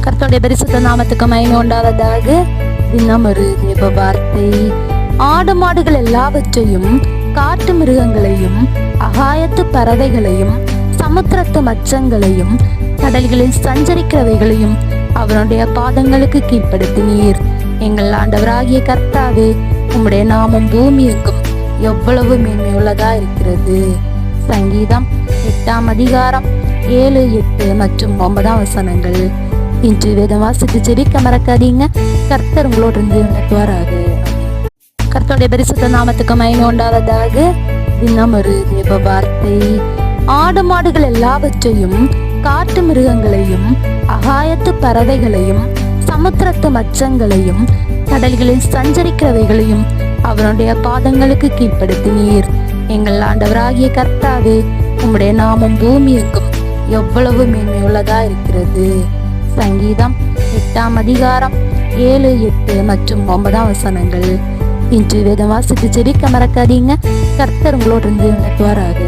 கர்த்தருடைய பரிசுத்த நாமத்துக்கு மகிமை உண்டாவதாக. தினம் ஒரு தேவ வார்த்தை. ஆடு மாடுகள் எல்லாவற்றையும், காட்டு மிருகங்களையும், அகாயத்து பறவைகளையும், சமுத்திரத்து மச்சங்களையும், கடல்களில் சஞ்சரிக்கிறவைகளையும் அவனுடைய பாதங்களுக்கு கீழ்ப்படுத்தினீர். எங்கள் ஆண்டவராகிய கர்த்தாவே, உம்முடைய நாமம் பூமி எங்கும் எவ்வளவு மேன்மையுள்ளதா இருக்கிறது. சங்கீதம் 8ஆம் அதிகாரம் 7, 8 மற்றும் 9 வசனங்கள். இன்று வேதம் வாசித்து ஜெபிக்க மறக்காதீங்க. கர்த்தர் உங்களோடு இருந்து நடத்துவாராக. கர்த்தருடைய பரிசுத்த நாமத்துக்கு மகிமை உண்டாவதாக. தினம் ஒரு தேவ வார்த்தை. ஆடு மாடுகள் எல்லாவற்றையும், காட்டு மிருகங்களையும், அகாயத்து பறவைகளையும், சமுத்திரத்து மச்சங்களையும், கடல்களில் சஞ்சரிக்கிறவைகளையும் அவனுடைய பாதங்களுக்கு கீழ்ப்படுத்தினீர். எங்கள் ஆண்டவராகிய கர்த்தாவே, உம்முடைய நாமம் பூமி எங்கும் எவ்வளவு மேன்மையுள்ளதா இருக்கிறது. சங்கீதம் 8ஆம் அதிகாரம் 7, 8 மற்றும் 9 வசனங்கள். இன்று வேதம் வாசித்து ஜெபிக்க மறக்காதீங்க. கர்த்தர் உங்களோடு இருந்து நடத்துவாராக.